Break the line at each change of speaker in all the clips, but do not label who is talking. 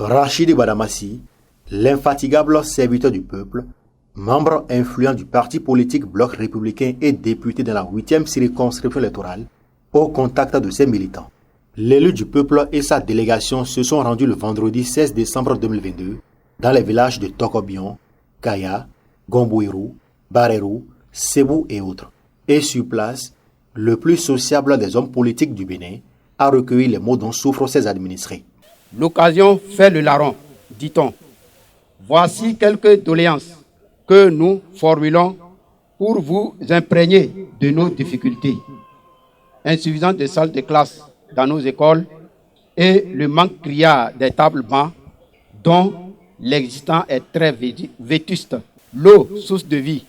Rachidi Badamassi, l'infatigable serviteur du peuple, membre influent du parti politique Bloc républicain et député dans la 8e circonscription électorale, au contact de ses militants. L'élu du peuple et sa délégation se sont rendus le vendredi 16 décembre 2022 dans les villages de Tokobion, Kaya, Gombouirou, Barérou, Sebou et autres. Et sur place, le plus sociable des hommes politiques du Bénin a recueilli les mots dont souffrent ses administrés.
L'occasion fait le larron, dit-on. Voici quelques doléances que nous formulons pour vous imprégner de nos difficultés. Insuffisance de salles de classe dans nos écoles et le manque criard des tables bancs dont l'existant est très vétuste. L'eau, source de vie,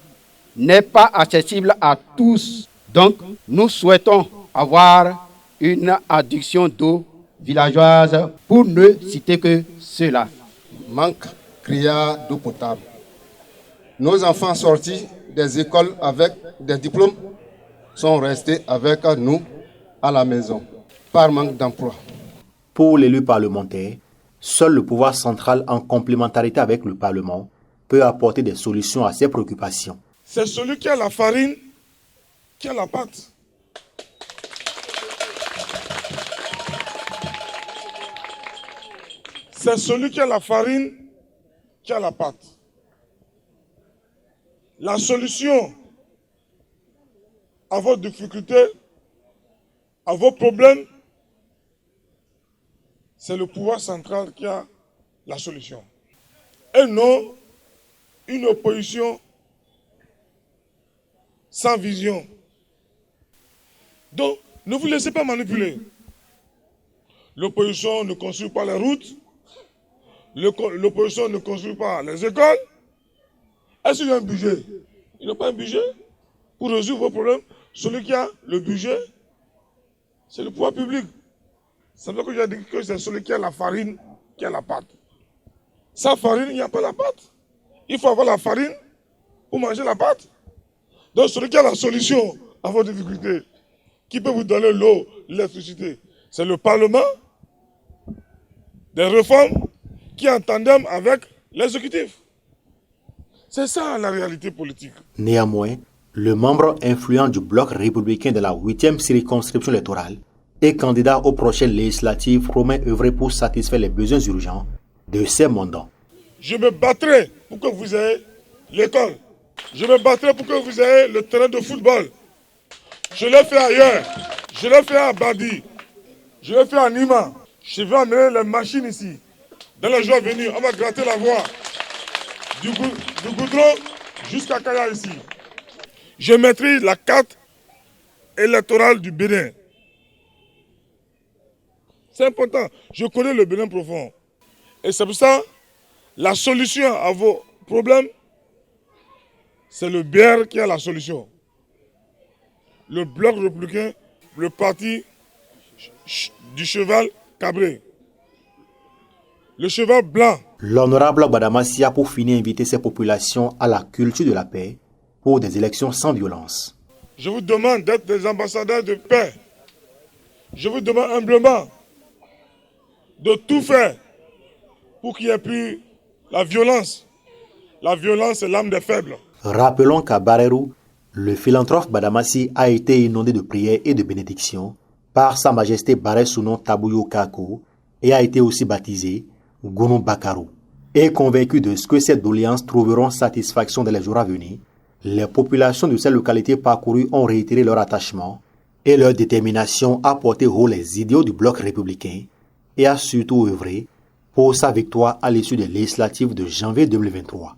n'est pas accessible à tous. Donc, nous souhaitons avoir une adduction d'eau villageoise pour ne citer que cela.
Manque criard d'eau potable. Nos enfants sortis des écoles avec des diplômes sont restés avec nous à la maison par manque d'emploi.
Pour l'élu parlementaire, seul le pouvoir central en complémentarité avec le Parlement peut apporter des solutions à ses préoccupations.
C'est celui qui a la farine qui a la pâte. C'est celui qui a la farine qui a la pâte. La solution à vos difficultés, à vos problèmes, c'est le pouvoir central qui a la solution. Et non une opposition sans vision. Donc, ne vous laissez pas manipuler. L'opposition ne construit pas les routes. L'opposition ne construit pas les écoles. Est-ce qu'il y a un budget? Il n'y a pas un budget pour résoudre vos problèmes. Celui qui a le budget, c'est le pouvoir public. Ça veut dire que j'ai dit que c'est celui qui a la farine qui a la pâte. Sans farine, il n'y a pas la pâte. Il faut avoir la farine pour manger la pâte. Donc celui qui a la solution à vos difficultés, qui peut vous donner l'eau, l'électricité, c'est le Parlement, des réformes qui est en tandem avec l'exécutif. C'est ça la réalité politique.
Néanmoins, le membre influent du Bloc républicain de la 8e circonscription électorale et candidat aux prochaines législatives promet œuvrer pour satisfaire les besoins urgents de ses mandants.
Je me battrai pour que vous ayez l'école. Je me battrai pour que vous ayez le terrain de football. Je l'ai fait ailleurs. Je l'ai fait à Badi. Je l'ai fait à Nima. Je vais amener les machines ici. Dans les jours à venir, on va gratter la voie du goudron jusqu'à Kaya ici. Je maîtrise la carte électorale du Bénin. C'est important. Je connais le Bénin profond. Et c'est pour ça, la solution à vos problèmes, c'est le BR qui a la solution. Le Bloc républicain, le parti du cheval cabré. Le cheval blanc.
L'honorable Badamassi a pour finir invité ses populations à la culture de la paix pour des élections sans violence.
Je vous demande d'être des ambassadeurs de paix. Je vous demande humblement de tout faire pour qu'il n'y ait plus la violence. La violence est l'âme des faibles.
Rappelons qu'à Barérou, le philanthrope Badamassi a été inondé de prières et de bénédictions par Sa Majesté Baré Sounon Tabouyo Kako et a été aussi baptisé Gounou Bakarou. Et convaincu de ce que ces doléances trouveront satisfaction dans les jours à venir, les populations de ces localités parcourues ont réitéré leur attachement et leur détermination à porter haut les idéaux du Bloc républicain et à surtout œuvrer pour sa victoire à l'issue des législatives de janvier 2023.